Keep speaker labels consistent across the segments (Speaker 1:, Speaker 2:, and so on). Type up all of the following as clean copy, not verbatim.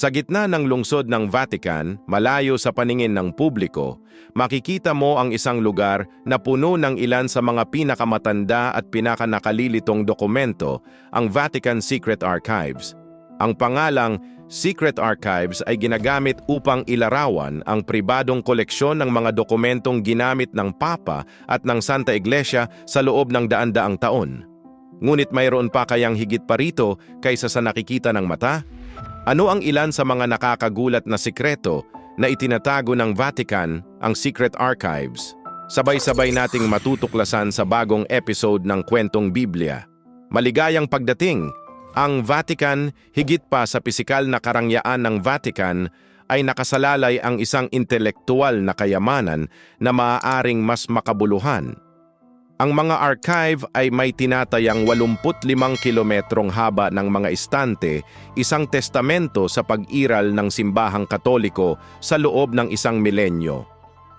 Speaker 1: Sa gitna ng lungsod ng Vatican, malayo sa paningin ng publiko, makikita mo ang isang lugar na puno ng ilan sa mga pinakamatanda at pinakanakalilitong dokumento, ang Vatican Secret Archives. Ang pangalang Secret Archives ay ginagamit upang ilarawan ang pribadong koleksyon ng mga dokumentong ginamit ng Papa at ng Santa Iglesia sa loob ng daan-daang taon. Ngunit mayroon pa kayang higit pa rito kaysa sa nakikita ng mata? Ano ang ilan sa mga nakakagulat na sikreto na itinatago ng Vatican, ang Secret Archives? Sabay-sabay nating matutuklasan sa bagong episode ng Kwentong Biblia. Maligayang pagdating! Ang Vatican, higit pa sa pisikal na karangyaan ng Vatican, ay nakasalalay ang isang intelektual na kayamanan na maaaring mas makabuluhan. Ang mga archive ay may tinatayang 85 kilometrong haba ng mga estante, isang testamento sa pag-iral ng simbahang Katoliko sa loob ng isang milenyo.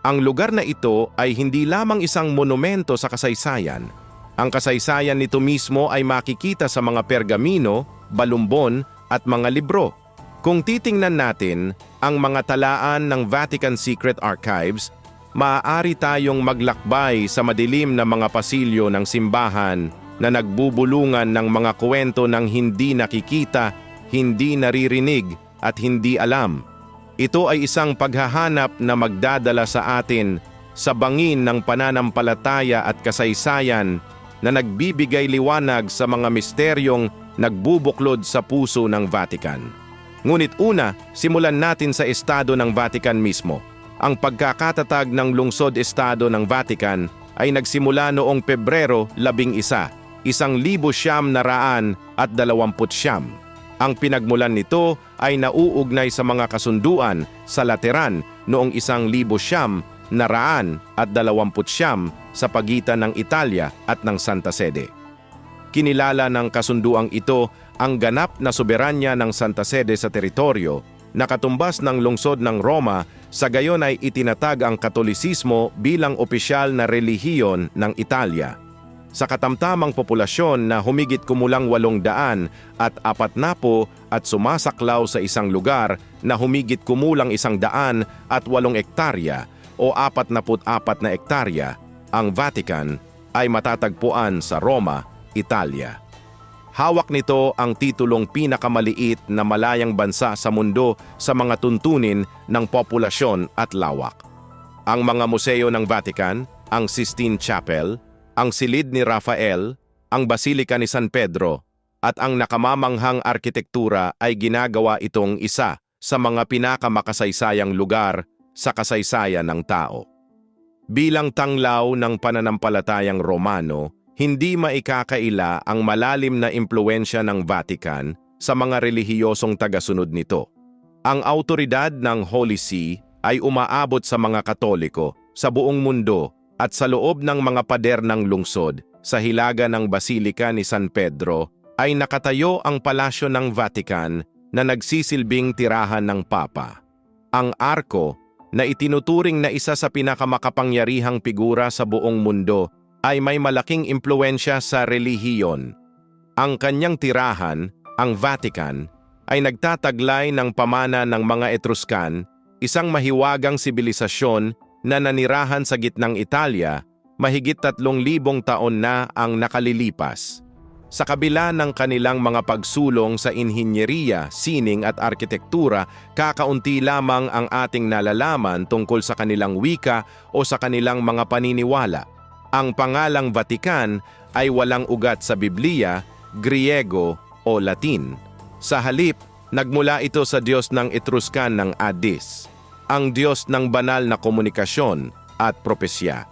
Speaker 1: Ang lugar na ito ay hindi lamang isang monumento sa kasaysayan. Ang kasaysayan nito mismo ay makikita sa mga pergamino, balumbon at mga libro. Kung titingnan natin ang mga talaan ng Vatican Secret Archives, maaari tayong maglakbay sa madilim na mga pasilyo ng simbahan na nagbubulungan ng mga kwento ng hindi nakikita, hindi naririnig at hindi alam. Ito ay isang paghahanap na magdadala sa atin sa bangin ng pananampalataya at kasaysayan na nagbibigay liwanag sa mga misteryong nagbubuklod sa puso ng Vatican. Ngunit una, simulan natin sa estado ng Vatican mismo. Ang pagkakatatag ng lungsod-estado ng Vatican ay nagsimula noong Pebrero 11, 1929. Ang pinagmulan nito ay nauugnay sa mga kasunduan sa Lateran noong 1929 sa pagitan ng Italia at ng Santa Sede. Kinilala ng kasunduang ito ang ganap na soberanya ng Santa Sede sa teritoryo na katumbas ng lungsod ng Roma, sa gayon ay itinatag ang Katolisismo bilang opisyal na relihiyon ng Italia. Sa katamtamang populasyon na humigit kumulang 800 at 40 at sumasaklaw sa isang lugar na humigit kumulang 108 ektarya o 44 na ektarya, ang Vatican ay matatagpuan sa Roma, Italia. Hawak nito ang titulong pinakamaliit na malayang bansa sa mundo sa mga tuntunin ng populasyon at lawak. Ang mga museo ng Vatican, ang Sistine Chapel, ang Silid ni Rafael, ang Basilika ni San Pedro, at ang nakamamanghang arkitektura ay ginagawa itong isa sa mga pinakamakasaysayang lugar sa kasaysayan ng tao. Bilang tanglaw ng pananampalatayang Romano, hindi maikakaila ang malalim na impluwensya ng Vatican sa mga relihiyosong tagasunod nito. Ang awtoridad ng Holy See ay umaabot sa mga Katoliko sa buong mundo at sa loob ng mga pader ng lungsod. Sa hilaga ng Basilika ni San Pedro ay nakatayo ang palasyo ng Vatican na nagsisilbing tirahan ng Papa. Ang arko, na itinuturing na isa sa pinakamakapangyarihang figura sa buong mundo, ay may malaking impluwensya sa relihiyon. Ang kanyang tirahan, ang Vatican, ay nagtataglay ng pamana ng mga Etruscan, isang mahiwagang sibilisasyon na nanirahan sa gitnang Italia, mahigit 3,000 taon na ang nakalilipas. Sa kabila ng kanilang mga pagsulong sa inhinyeriya, sining at arkitektura, kakaunti lamang ang ating nalalaman tungkol sa kanilang wika o sa kanilang mga paniniwala. Ang pangalang Vatican ay walang ugat sa Biblia, Griego o Latin. Sa halip, nagmula ito sa Diyos ng Etruscan ng Addis, ang Diyos ng banal na komunikasyon at propesya.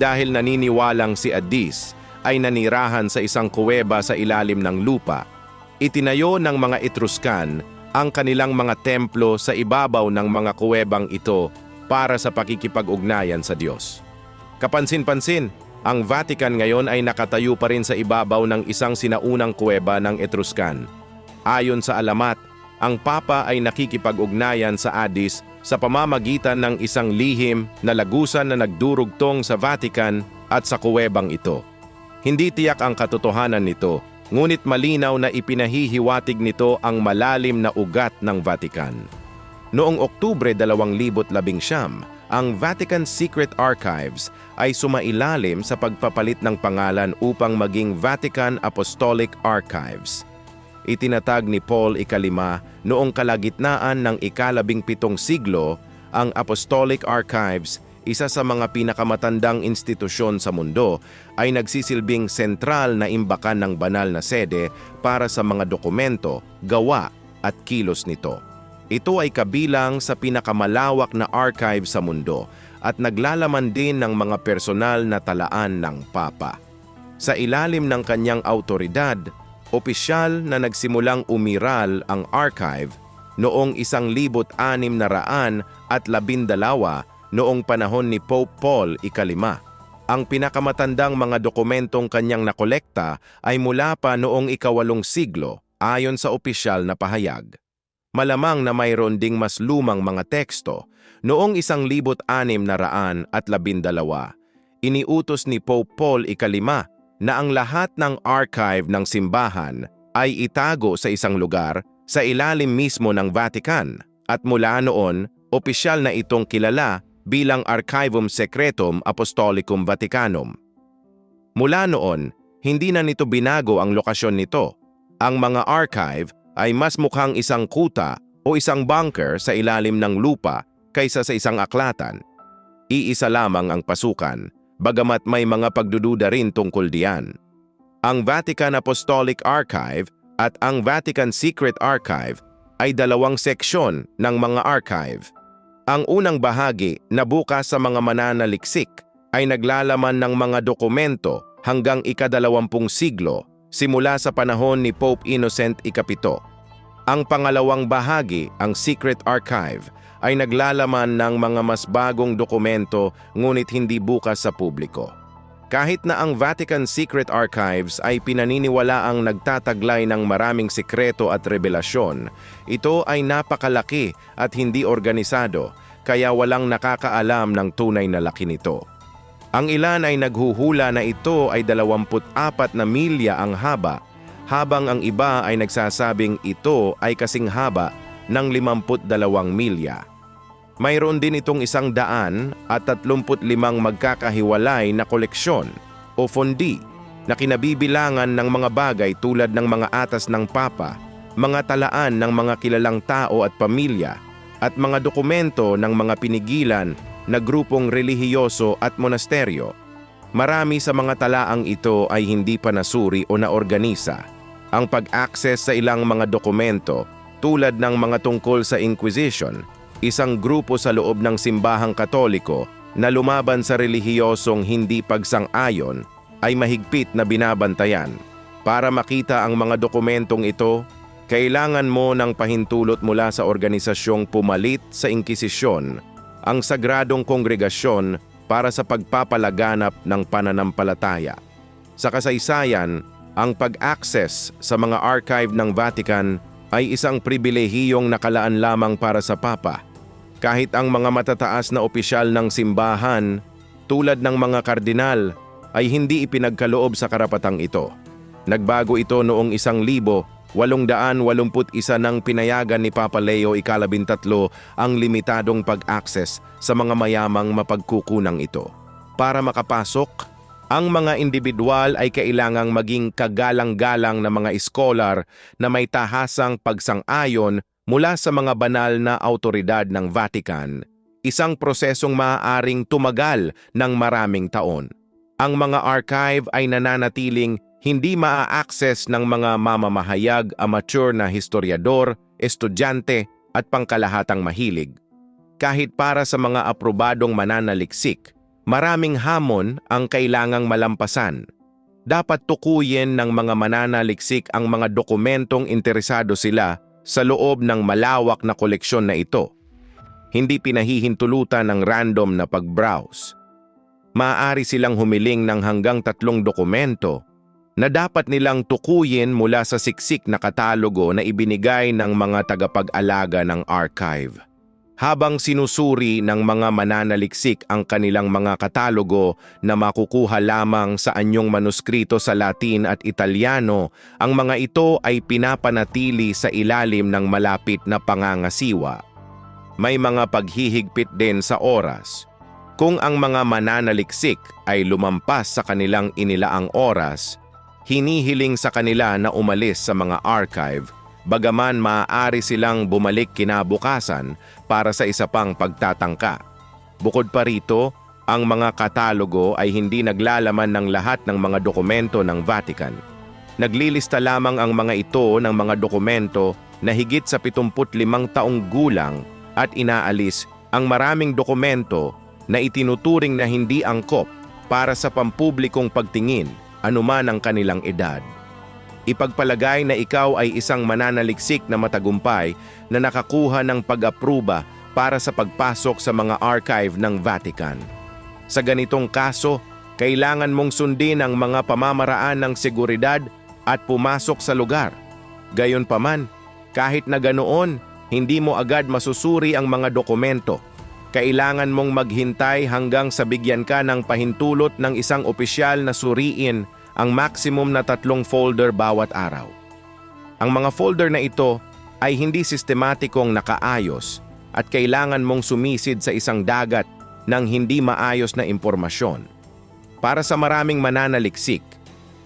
Speaker 1: Dahil naniniwalang si Addis ay nanirahan sa isang kuweba sa ilalim ng lupa, itinayo ng mga Etruscan ang kanilang mga templo sa ibabaw ng mga kuwebang ito para sa pakikipag-ugnayan sa Diyos. Kapansin-pansin, ang Vatican ngayon ay nakatayo pa rin sa ibabaw ng isang sinaunang kuweba ng Etruscan. Ayon sa alamat, ang Papa ay nakikipag-ugnayan sa Addis sa pamamagitan ng isang lihim na lagusan na nagdurugtong sa Vatican at sa kuwebang ito. Hindi tiyak ang katotohanan nito, Ngunit malinaw na ipinahihiwatig nito ang malalim na ugat ng Vatican. Noong Oktubre 2019, ang Vatican Secret Archives ay sumailalim sa pagpapalit ng pangalan upang maging Vatican Apostolic Archives. Itinatag ni Paul Ikalima noong kalagitnaan ng ika-17 siglo, ang Apostolic Archives, isa sa mga pinakamatandang institusyon sa mundo, ay nagsisilbing sentral na imbakan ng banal na sede para sa mga dokumento, gawa at kilos nito. Ito ay kabilang sa pinakamalawak na archive sa mundo at naglalaman din ng mga personal na talaan ng Papa. Sa ilalim ng kanyang autoridad, opisyal na nagsimulang umiral ang archive noong 1612 noong panahon ni Pope Paul Ikalima. Ang pinakamatandang mga dokumentong kanyang nakolekta ay mula pa noong ika-8 siglo ayon sa opisyal na pahayag. Malamang na mayroon ding mas lumang mga teksto. Noong 1612, iniutos ni Pope Paul Ikalima na ang lahat ng archive ng simbahan ay itago sa isang lugar sa ilalim mismo ng Vatican, at mula noon, opisyal na itong kilala bilang Archivum Secretum Apostolicum Vaticanum. Mula noon, hindi na nito binago ang lokasyon nito. Ang mga archive ay mas mukhang isang kuta o isang bunker sa ilalim ng lupa kaysa sa isang aklatan. Iisa lamang ang pasukan, bagamat may mga pagdududa rin tungkol diyan. Ang Vatican Apostolic Archive at ang Vatican Secret Archive ay dalawang seksyon ng mga archive. Ang unang bahagi na bukas sa mga mananaliksik ay naglalaman ng mga dokumento hanggang ika-20 siglo, simula sa panahon ni Pope Innocent Ikapito. Ang pangalawang bahagi, ang Secret Archive, ay naglalaman ng mga mas bagong dokumento ngunit hindi bukas sa publiko. Kahit na ang Vatican Secret Archives ay pinaniniwalaang nagtataglay ng maraming sikreto at revelasyon, ito ay napakalaki at hindi organisado, kaya walang nakakaalam ng tunay na laki nito. Ang ilan ay naghuhula na ito ay 24 na milya ang haba, habang ang iba ay nagsasabing ito ay kasing haba ng 52 milya. Mayroon din itong 135 magkakahiwalay na koleksyon o fondi na kinabibilangan ng mga bagay tulad ng mga atas ng Papa, mga talaan ng mga kilalang tao at pamilya, at mga dokumento ng mga pinigilan na grupong relihiyoso at monasteryo. Marami sa mga talaang ito ay hindi pa nasuri o naorganisa. Ang pag-access sa ilang mga dokumento tulad ng mga tungkol sa Inquisition, isang grupo sa loob ng simbahang Katoliko na lumaban sa relihiyosong hindi pagsang-ayon, ay mahigpit na binabantayan. Para makita ang mga dokumentong ito, kailangan mo ng pahintulot mula sa organisasyong pumalit sa Inkisisyon, ang Sagradong Kongregasyon para sa pagpapalaganap ng pananampalataya. Sa kasaysayan, ang pag-access sa mga archive ng Vatican ay isang pribilehiyong nakalaan lamang para sa Papa. Kahit ang mga matataas na opisyal ng simbahan, tulad ng mga kardinal, ay hindi ipinagkaloob sa karapatang ito. Nagbago ito noong 1881 nang pinayagan ni Papa Leo XIII ang limitadong pag-access sa mga mayamang mapagkukunang ito. Para makapasok, ang mga individual ay kailangang maging kagalang-galang na mga iskolar na may tahasang pagsang-ayon mula sa mga banal na autoridad ng Vatican, isang prosesong maaaring tumagal ng maraming taon. Ang mga archive ay nananatiling hindi maa-access ng mga mamamahayag, amateur na historiador, estudyante at pangkalahatang mahilig. Kahit para sa mga aprobadong mananaliksik, maraming hamon ang kailangang malampasan. Dapat tukuyin ng mga mananaliksik ang mga dokumentong interesado sila sa loob ng malawak na koleksyon na ito. Hindi pinahihintulutan ng random na pag-browse. Maaari silang humiling ng hanggang 3 dokumento na dapat nilang tukuyin mula sa siksik na katalogo na ibinigay ng mga tagapag-alaga ng archive. habang sinusuri ng mga mananaliksik ang kanilang mga katalogo na makukuha lamang sa anyong manuskrito sa Latin at Italyano, ang mga ito ay pinapanatili sa ilalim ng malapit na pangangasiwa. May mga paghihigpit din sa oras. Kung ang mga mananaliksik ay lumampas sa kanilang inilaang oras, hinihiling sa kanila na umalis sa mga archive, bagaman maaari silang bumalik kinabukasan para sa isa pang pagtatangka. Bukod pa rito, ang mga katalogo ay hindi naglalaman ng lahat ng mga dokumento ng Vatican. Naglilista lamang ang mga ito ng mga dokumento na higit sa 75 taong gulang at inaalis ang maraming dokumento na itinuturing na hindi angkop para sa pampublikong pagtingin anuman ang kanilang edad. Ipagpalagay na ikaw ay isang mananaliksik na matagumpay na nakakuha ng pag-apruba para sa pagpasok sa mga archive ng Vatican. Sa ganitong kaso, kailangan mong sundin ang mga pamamaraan ng seguridad at pumasok sa lugar. Gayunpaman, kahit na ganoon, hindi mo agad masusuri ang mga dokumento. Kailangan mong maghintay hanggang sa bigyan ka ng pahintulot ng isang opisyal na suriin ang maximum na 3 folder bawat araw. Ang mga folder na ito ay hindi sistematikong nakaayos at kailangan mong sumisid sa isang dagat ng hindi maayos na impormasyon. Para sa maraming mananaliksik,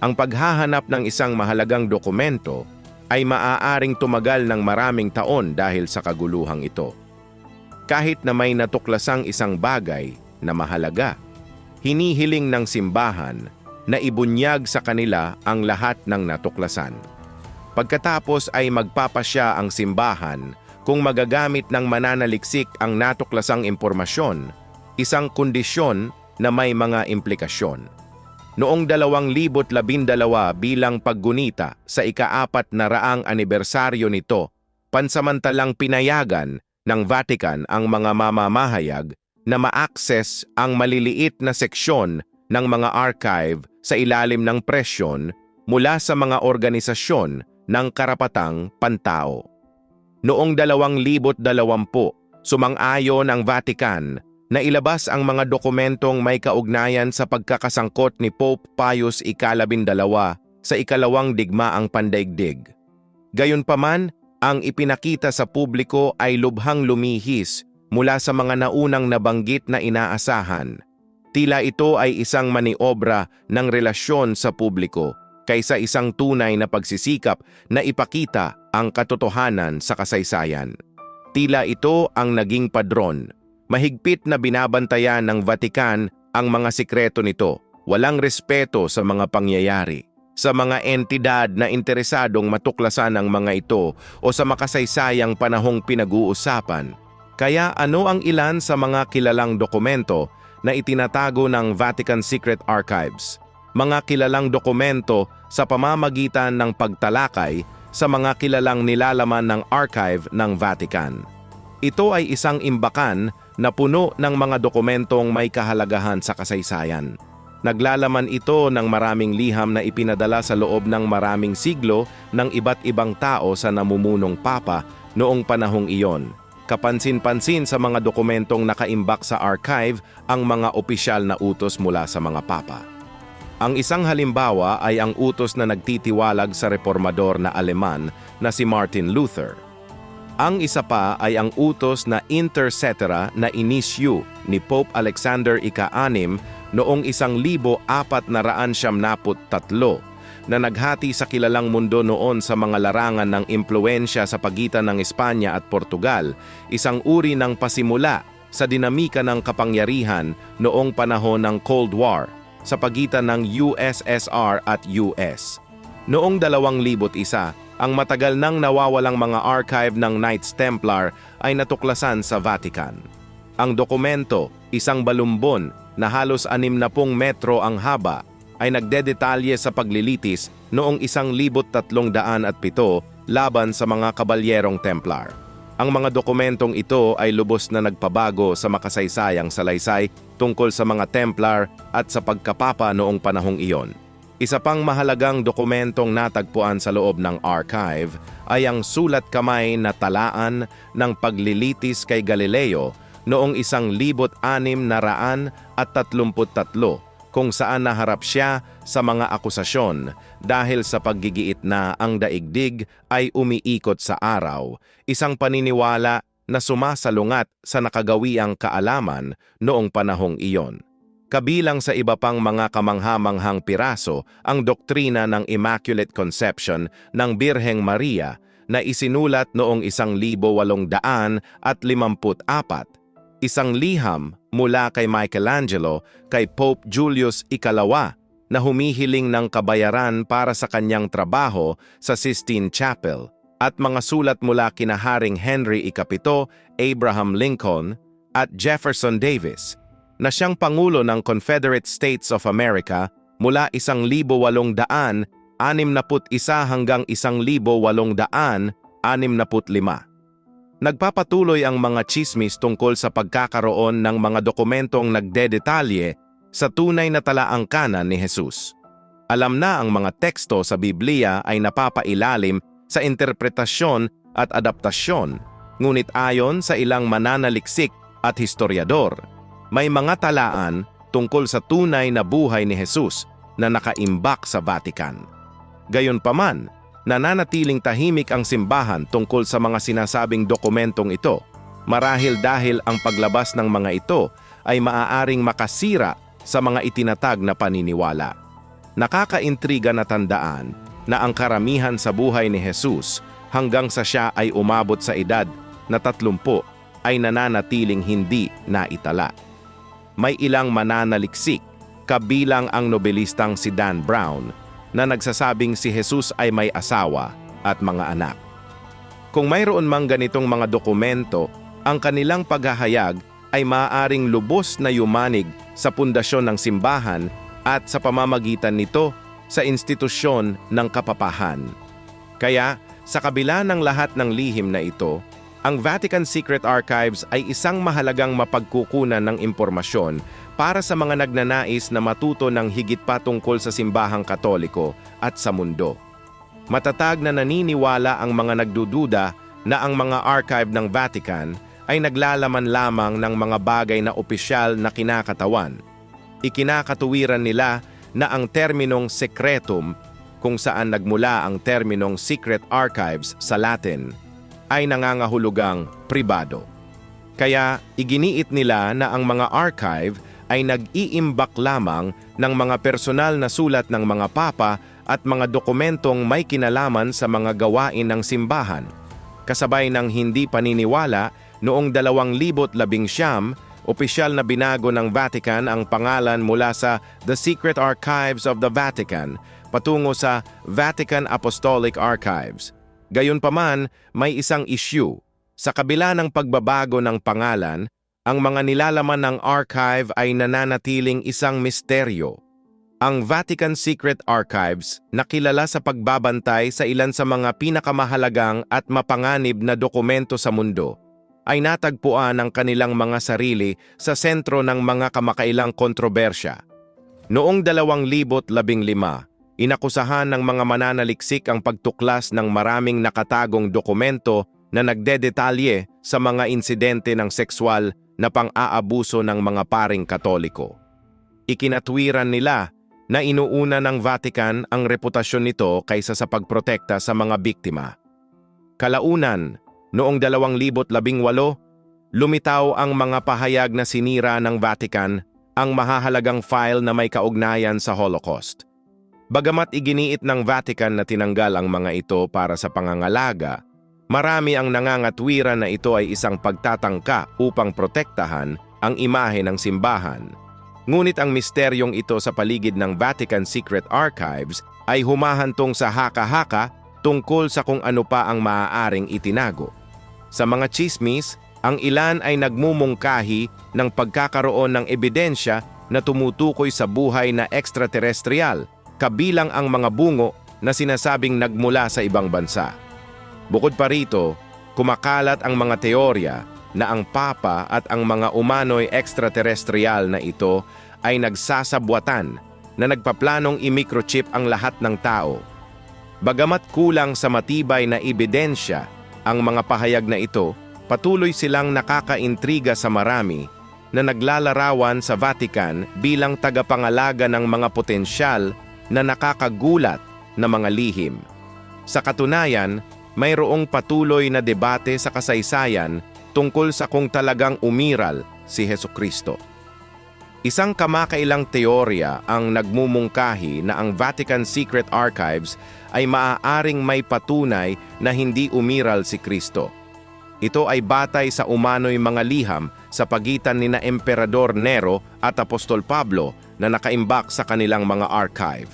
Speaker 1: ang paghahanap ng isang mahalagang dokumento ay maaaring tumagal ng maraming taon dahil sa kaguluhang ito. Kahit na may natuklasang isang bagay na mahalaga, hinihiling ng simbahan na ibunyag sa kanila ang lahat ng natuklasan. Pagkatapos ay magpapasya ang simbahan kung magagamit ng mananaliksik ang natuklasang impormasyon, isang kondisyon na may mga implikasyon. Noong 2012 bilang paggunita sa ika-400 anibersaryo nito, pansamantalang pinayagan ng Vatican ang mga mamamahayag na ma-access ang maliliit na seksyon ng mga archive sa ilalim ng presyon mula sa mga organisasyon ng karapatang pantao. Noong 2020, sumang-ayon ang Vatican na ilabas ang mga dokumentong may kaugnayan sa pagkakasangkot ni Pope Pius XII sa ikalawang digmaang pandaigdig. Gayunpaman, ang ipinakita sa publiko ay lubhang lumihis mula sa mga naunang nabanggit na inaasahan. Tila ito ay isang maniobra ng relasyon sa publiko kaysa isang tunay na pagsisikap na ipakita ang katotohanan sa kasaysayan. Tila ito ang naging padron. Mahigpit na binabantayan ng Vatican ang mga sikreto nito, walang respeto sa mga pangyayari, sa mga entidad na interesadong matuklasan ang mga ito o sa makasaysayang panahong pinag-uusapan. Kaya ano ang ilan sa mga kilalang dokumento na itinatago ng Vatican Secret Archives? Mga kilalang dokumento sa pamamagitan ng pagtalakay sa mga kilalang nilalaman ng archive ng Vatican. Ito ay isang imbakan na puno ng mga dokumentong may kahalagahan sa kasaysayan. Naglalaman ito ng maraming liham na ipinadala sa loob ng maraming siglo ng iba't ibang tao sa namumunong papa noong panahong iyon. Kapansin-pansin sa mga dokumentong nakaimbak sa archive ang mga opisyal na utos mula sa mga papa. Ang isang halimbawa ay ang utos na nagtitiwalag sa reformador na Aleman na si Martin Luther. Ang isa pa ay ang utos na Inter Cetera na inisyu ni Pope Alexander VI noong 1473 na naghati sa kilalang mundo noon sa mga larangan ng impluensya sa pagitan ng Espanya at Portugal, isang uri ng pasimula sa dinamika ng kapangyarihan noong panahon ng Cold War sa pagitan ng USSR at US. Noong 2001, ang matagal nang nawawalang mga archive ng Knights Templar ay natuklasan sa Vatican. Ang dokumento, isang balumbon na halos 60 metro ang haba, ay nagdedetalye sa paglilitis noong 1307 laban sa mga kabalyerong Templar. Ang mga dokumentong ito ay lubos na nagpabago sa makasaysayang salaysay tungkol sa mga Templar at sa pagkapapa noong panahong iyon. Isa pang mahalagang dokumentong natagpuan sa loob ng archive ay ang sulat kamay na talaan ng paglilitis kay Galileo noong 1633 kung saan naharap siya sa mga akusasyon dahil sa paggigiit na ang daigdig ay umiikot sa araw, isang paniniwala na sumasalungat sa nakagawiang kaalaman noong panahong iyon. Kabilang sa iba pang mga kamangha-manghang piraso ang doktrina ng Immaculate Conception ng Birheng Maria na isinulat noong 1854, isang liham mula kay Michelangelo kay Pope Julius II na humihiling ng kabayaran para sa kanyang trabaho sa Sistine Chapel, at mga sulat mula kina Haring Henry VII, Abraham Lincoln at Jefferson Davis na siyang Pangulo ng Confederate States of America mula 1861 hanggang 1865. Nagpapatuloy ang mga tsismis tungkol sa pagkakaroon ng mga dokumentong nagdedetalye sa tunay na talaangkanan ni Jesus. Alam na ang mga teksto sa Biblia ay napapailalim sa interpretasyon at adaptasyon, ngunit ayon sa ilang mananaliksik at historiador, may mga talaan tungkol sa tunay na buhay ni Jesus na nakaimbak sa Vatican. Gayunpaman, nananatiling tahimik ang simbahan tungkol sa mga sinasabing dokumentong ito, marahil dahil ang paglabas ng mga ito ay maaaring makasira sa mga itinatag na paniniwala. Nakakaintriga na tandaan na ang karamihan sa buhay ni Jesus hanggang sa siya ay umabot sa edad na 30 ay nananatiling hindi naitala. May ilang mananaliksik, kabilang ang nobelistang si Dan Brown, na nagsasabing si Jesus ay may asawa at mga anak. Kung mayroon mang ganitong mga dokumento, ang kanilang paghahayag ay maaaring lubos na yumanig sa pundasyon ng simbahan at sa pamamagitan nito sa institusyon ng kapapahan. Kaya, sa kabila ng lahat ng lihim na ito, ang Vatican Secret Archives ay isang mahalagang mapagkukunan ng impormasyon para sa mga nagnanais na matuto ng higit pa tungkol sa simbahang Katoliko at sa mundo. Matatag na naniniwala ang mga nagdududa na ang mga archive ng Vatican ay naglalaman lamang ng mga bagay na opisyal na kinakatawan. Ikinakatuwiran nila na ang terminong secretum, kung saan nagmula ang terminong secret archives sa Latin, ay nangangahulugang pribado. Kaya iginiit nila na ang mga archive ay nag-iimbak lamang ng mga personal na sulat ng mga papa at mga dokumentong may kinalaman sa mga gawain ng simbahan. Kasabay ng hindi paniniwala, noong 2019, opisyal na binago ng Vatican ang pangalan mula sa The Secret Archives of the Vatican patungo sa Vatican Apostolic Archives. Gayunpaman, may isang issue. Sa kabila ng pagbabago ng pangalan, ang mga nilalaman ng archive ay nananatiling isang misteryo. Ang Vatican Secret Archives, nakilala sa pagbabantay sa ilan sa mga pinakamahalagang at mapanganib na dokumento sa mundo, ay natagpuan ang kanilang mga sarili sa sentro ng mga kamakailang kontrobersya. Noong 2015, inakusahan ng mga mananaliksik ang pagtuklas ng maraming nakatagong dokumento na nagdedetalye sa mga insidente ng sexual na pang-aabuso ng mga paring Katoliko. Ikinatwiran nila na inuuna ng Vatican ang reputasyon nito kaysa sa pagprotekta sa mga biktima. Kalaunan, noong 2018, lumitaw ang mga pahayag na sinira ng Vatican ang mahahalagang file na may kaugnayan sa Holocaust. Bagamat iginiit ng Vatican na tinanggal ang mga ito para sa pangangalaga, marami ang nangangatwiran na ito ay isang pagtatangka upang protektahan ang imahe ng simbahan. Ngunit ang misteryong ito sa paligid ng Vatican Secret Archives ay humahantong sa haka-haka tungkol sa kung ano pa ang maaaring itinago. Sa mga tsismis, ang ilan ay nagmumungkahi ng pagkakaroon ng ebidensya na tumutukoy sa buhay na extraterrestrial, kabilang ang mga bungo na sinasabing nagmula sa ibang bansa. Bukod pa rito, kumakalat ang mga teorya na ang Papa at ang mga umano'y extraterrestrial na ito ay nagsasabwatan na nagpaplanong i-microchip ang lahat ng tao. Bagamat kulang sa matibay na ebidensya ang mga pahayag na ito, patuloy silang nakakaintriga sa marami na naglalarawan sa Vatican bilang tagapangalaga ng mga potensyal na nakakagulat na mga lihim. Sa katunayan, mayroong patuloy na debate sa kasaysayan tungkol sa kung talagang umiral si Hesukristo. Isang kamakailang teorya ang nagmumungkahi na ang Vatican Secret Archives ay maaaring may patunay na hindi umiral si Kristo. Ito ay batay sa umano'y mga liham sa pagitan nina Emperador Nero at Apostol Pablo na nakaimbak sa kanilang mga archive.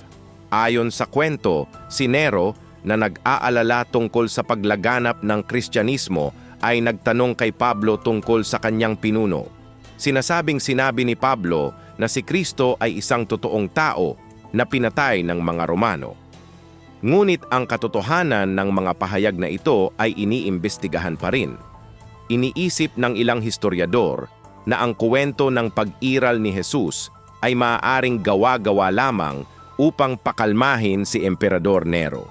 Speaker 1: Ayon sa kwento, si Nero na nag-aalala tungkol sa paglaganap ng Kristyanismo ay nagtanong kay Pablo tungkol sa kanyang pinuno. Sinasabing sinabi ni Pablo na si Kristo ay isang totoong tao na pinatay ng mga Romano. Ngunit ang katotohanan ng mga pahayag na ito ay iniimbestigahan pa rin. Iniisip ng ilang historiador na ang kuwento ng pag-iral ni Jesus ay maaaring gawa-gawa lamang upang pakalmahin si Emperador Nero.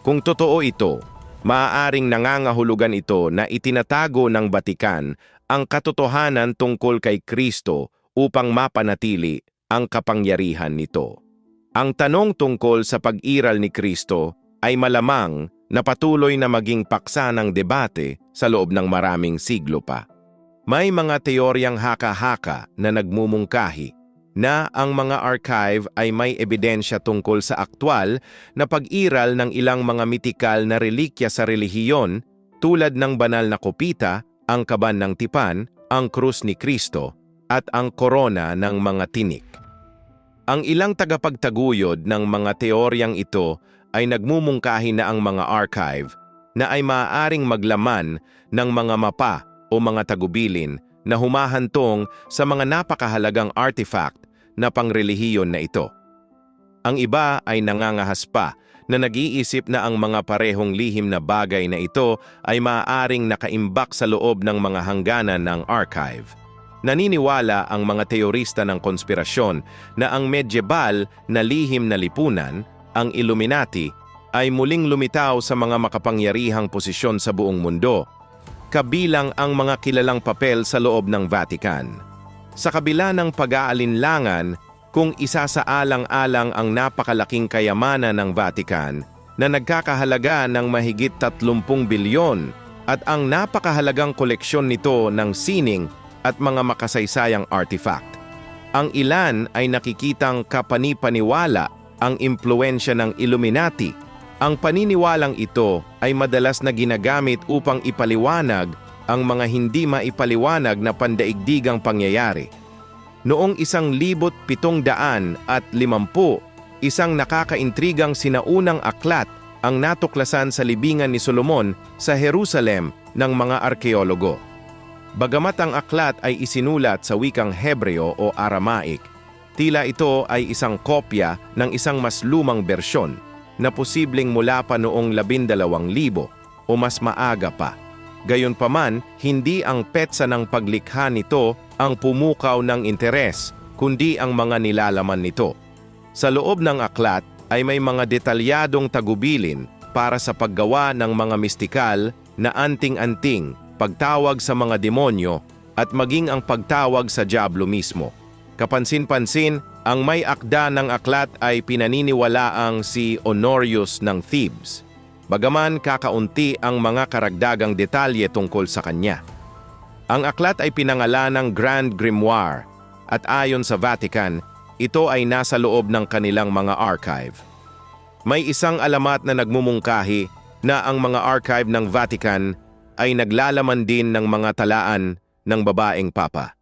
Speaker 1: Kung totoo ito, maaaring nangangahulugan ito na itinatago ng Batikan ang katotohanan tungkol kay Kristo upang mapanatili ang kapangyarihan nito. Ang tanong tungkol sa pag-iral ni Kristo ay malamang na patuloy na maging paksa ng debate sa loob ng maraming siglo pa. May mga teoryang haka-haka na nagmumungkahi na ang mga archive ay may ebidensya tungkol sa aktwal na pag-iral ng ilang mga mitikal na relikya sa relihiyon tulad ng banal na kopita, ang kaban ng tipan, ang krus ni Kristo, at ang korona ng mga tinik. Ang ilang tagapagtaguyod ng mga teoryang ito ay nagmumungkahi na ang mga archive na ay maaaring maglaman ng mga mapa o mga tagubilin na humahantong sa mga napakahalagang artifact na pangrelihiyon na ito. Ang iba ay nangangahas pa na nag-iisip na ang mga parehong lihim na bagay na ito ay maaaring nakaimbak sa loob ng mga hangganan ng archive. Naniniwala ang mga teorista ng konspirasyon na ang medieval na lihim na lipunan, ang Illuminati, ay muling lumitaw sa mga makapangyarihang posisyon sa buong mundo, kabilang ang mga kilalang papel sa loob ng Vatican. Sa kabila ng pag-aalinlangan, kung isasaalang-alang ang napakalaking kayamanan ng Vatican na nagkakahalaga ng mahigit 30 bilyon at ang napakahalagang koleksyon nito ng sining at mga makasaysayang artifact. Ang ilan ay nakikitang kapanipaniwala ang impluensya ng Illuminati. Ang paniniwalang ito ay madalas na ginagamit upang ipaliwanag ang mga hindi maipaliwanag na pandaigdigang pangyayari. Noong 1750, isang nakakaintrigang sinaunang aklat ang natuklasan sa libingan ni Solomon sa Jerusalem ng mga arkeologo. Bagamat ang aklat ay isinulat sa wikang Hebreo o Aramaic, tila ito ay isang kopya ng isang mas lumang bersyon na posibleng mula pa noong 12,000 o mas maaga pa. Gayunpaman, hindi ang petsa ng paglikha nito ang pumukaw ng interes, kundi ang mga nilalaman nito. Sa loob ng aklat ay may mga detalyadong tagubilin para sa paggawa ng mga mistikal na anting-anting, pagtawag sa mga demonyo at maging ang pagtawag sa diablo mismo. Kapansin-pansin, ang may akda ng aklat ay pinaniniwalaang si Honorius ng Thebes. Bagaman kakaunti ang mga karagdagang detalye tungkol sa kanya. Ang aklat ay pinangalan ng Grand Grimoire at ayon sa Vatican, ito ay nasa loob ng kanilang mga archive. May isang alamat na nagmumungkahi na ang mga archive ng Vatican ay naglalaman din ng mga talaan ng babaeng papa.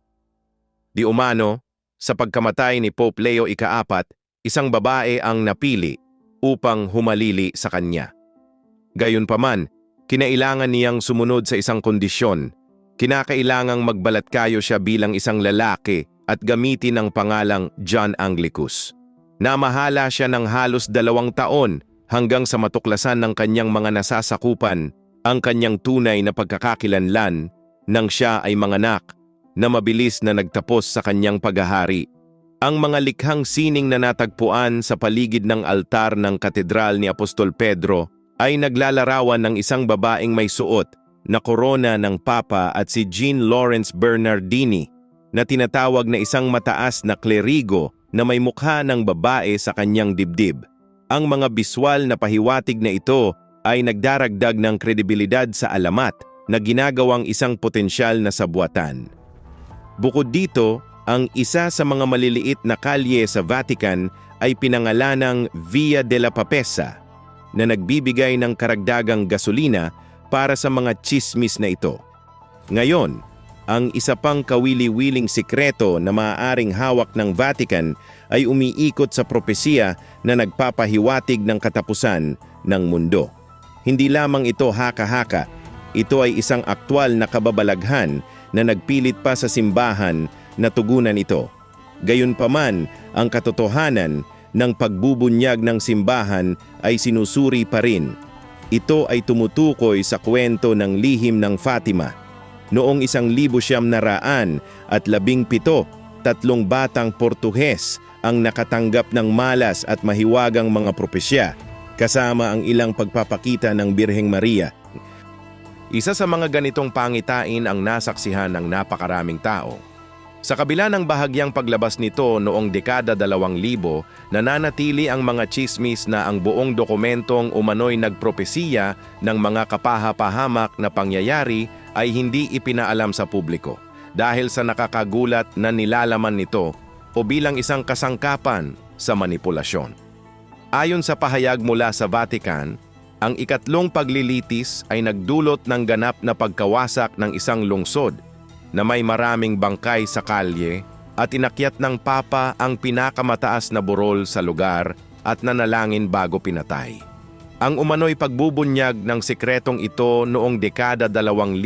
Speaker 1: Di umano, sa pagkamatay ni Pope Leo ika-4, isang babae ang napili upang humalili sa kanya. Gayunpaman, kinailangan niyang sumunod sa isang kondisyon. Kinakailangang magbalatkayo siya bilang isang lalaki at gamitin ang pangalang John Anglicus. Namahala siya ng halos 2 taon hanggang sa matuklasan ng kanyang mga nasasakupan ang kanyang tunay na pagkakakilanlan nang siya ay manganak na mabilis na nagtapos sa kanyang paghahari. Ang mga likhang sining na natagpuan sa paligid ng altar ng katedral ni Apostol Pedro ay naglalarawan ng isang babaeng may suot na korona ng Papa at si Jean Lawrence Bernardini na tinatawag na isang mataas na klerigo na may mukha ng babae sa kanyang dibdib. Ang mga biswal na pahiwatig na ito ay nagdaragdag ng kredibilidad sa alamat na ginagawang isang potensyal na sabwatan. Bukod dito, ang isa sa mga maliliit na kalye sa Vatican ay pinangalanang Via della Papessa na nagbibigay ng karagdagang gasolina para sa mga tsismis na ito. Ngayon, ang isa pang kawili-wiling sikreto na maaaring hawak ng Vatican ay umiikot sa propesiya na nagpapahiwatig ng katapusan ng mundo. Hindi lamang ito haka-haka, ito ay isang aktwal na kababalaghan na nagpilit pa sa simbahan na tugunan ito. Gayunpaman, ang katotohanan ng pagbubunyag ng simbahan ay sinusuri pa rin. Ito ay tumutukoy sa kwento ng lihim ng Fatima. Noong 1917, 3 batang Portuges ang nakatanggap ng malas at mahiwagang mga propesya, kasama ang ilang pagpapakita ng Birheng Maria. Isa sa mga ganitong pangitain ang nasaksihan ng napakaraming tao. Sa kabila ng bahagyang paglabas nito noong dekada 2000, nananatili ang mga tsismis na ang buong dokumentong umano'y nagpropesiya ng mga kapahapahamak na pangyayari ay hindi ipinaalam sa publiko dahil sa nakakagulat na nilalaman nito o bilang isang kasangkapan sa manipulasyon. Ayon sa pahayag mula sa Vatican, ang ikatlong paglilitis ay nagdulot ng ganap na pagkawasak ng isang lungsod na may maraming bangkay sa kalye at inakyat ng Papa ang pinakamataas na burol sa lugar at nanalangin bago pinatay. Ang umano'y pagbubunyag ng sikretong ito noong dekada 2000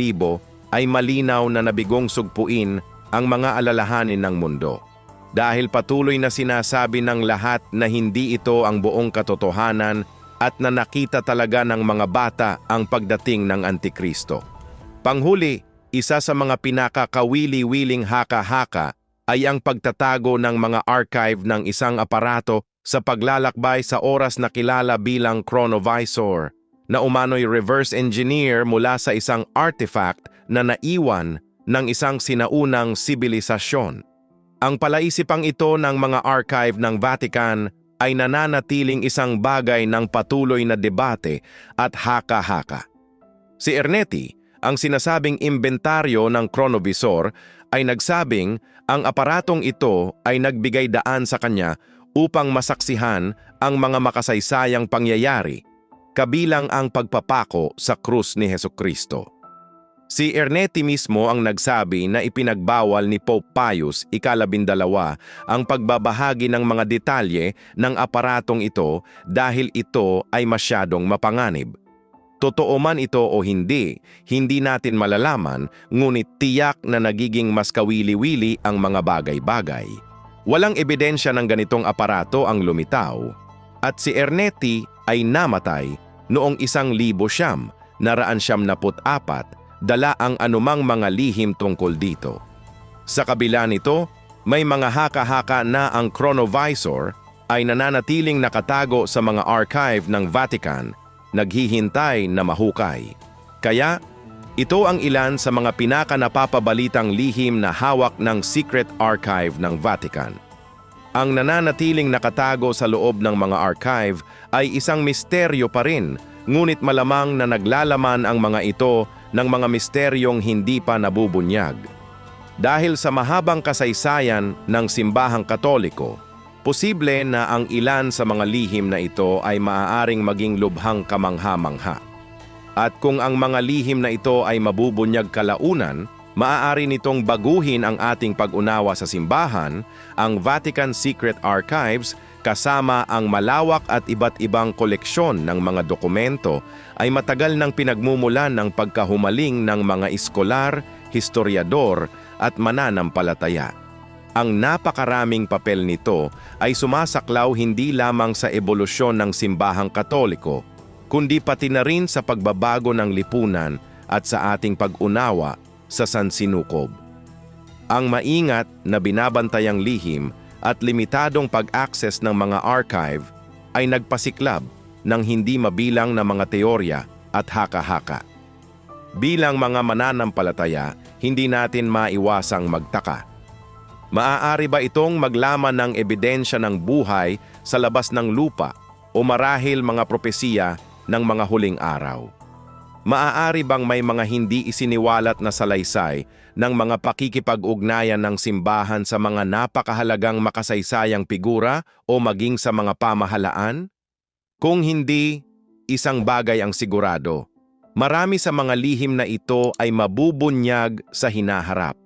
Speaker 1: ay malinaw na nabigong sugpuin ang mga alalahanin ng mundo. Dahil patuloy na sinasabi ng lahat na hindi ito ang buong katotohanan at na nakita talaga ng mga bata ang pagdating ng Antikristo. Panghuli, isa sa mga pinakakawili-wiling haka-haka ay ang pagtatago ng mga archive ng isang aparato sa paglalakbay sa oras na kilala bilang chronovisor na umano'y reverse engineer mula sa isang artifact na naiwan ng isang sinaunang sibilisasyon. Ang palaisipang ito ng mga archive ng Vatican ay nananatiling isang bagay ng patuloy na debate at haka-haka. Si Ernetti, ang sinasabing imbentaryo ng chronovisor, ay nagsabing ang aparatong ito ay nagbigay daan sa kanya upang masaksihan ang mga makasaysayang pangyayari, kabilang ang pagpapako sa krus ni Hesukristo. Si Ernetti mismo ang nagsabi na ipinagbawal ni Pope Pius XII ang pagbabahagi ng mga detalye ng aparatong ito dahil ito ay masyadong mapanganib. Totoo man ito o hindi, hindi natin malalaman, ngunit tiyak na nagiging mas kawili-wili ang mga bagay-bagay. Walang ebidensya ng ganitong aparato ang lumitaw, at si Ernetti ay namatay noong 1900, dala ang anumang mga lihim tungkol dito. Sa kabila nito, may mga haka-haka na ang chronovisor ay nananatiling nakatago sa mga archive ng Vatican, naghihintay na mahukay. Kaya, ito ang ilan sa mga pinakanapapabalitang lihim na hawak ng Secret Archive ng Vatican. Ang nananatiling nakatago sa loob ng mga archive ay isang misteryo pa rin, ngunit malamang na naglalaman ang mga ito ng mga misteryong hindi pa nabubunyag. Dahil sa mahabang kasaysayan ng simbahang Katoliko, posible na ang ilan sa mga lihim na ito ay maaaring maging lubhang kamangha-mangha. At kung ang mga lihim na ito ay mabubunyag kalaunan, maaari nitong baguhin ang ating pag-unawa sa simbahan. Ang Vatican Secret Archives, kasama ang malawak at iba't ibang koleksyon ng mga dokumento, ay matagal nang pinagmumulan ng pagkahumaling ng mga iskolar, historiador at mananampalataya. Ang napakaraming papel nito ay sumasaklaw hindi lamang sa ebolusyon ng simbahang Katoliko, kundi pati na rin sa pagbabago ng lipunan at sa ating pag-unawa sa sansinukob. Ang maingat na binabantayang lihim at limitadong pag-access ng mga archive ay nagpasiklab ng hindi mabilang na mga teorya at haka-haka. Bilang mga mananampalataya, hindi natin maiwasang magtaka. Maaari ba itong maglaman ng ebidensya ng buhay sa labas ng lupa o marahil mga propesiya ng mga huling araw? Maaari bang may mga hindi isiniwalat na salaysay ng mga pakikipag-ugnayan ng simbahan sa mga napakahalagang makasaysayang figura o maging sa mga pamahalaan? Kung hindi, isang bagay ang sigurado. Marami sa mga lihim na ito ay mabubunyag sa hinaharap.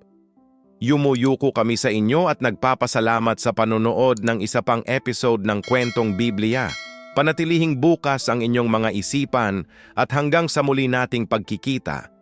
Speaker 1: Yumuyuko kami sa inyo at nagpapasalamat sa panonood ng isa pang episode ng Kwentong Biblia. Panatilihing bukas ang inyong mga isipan at hanggang sa muli nating pagkikita,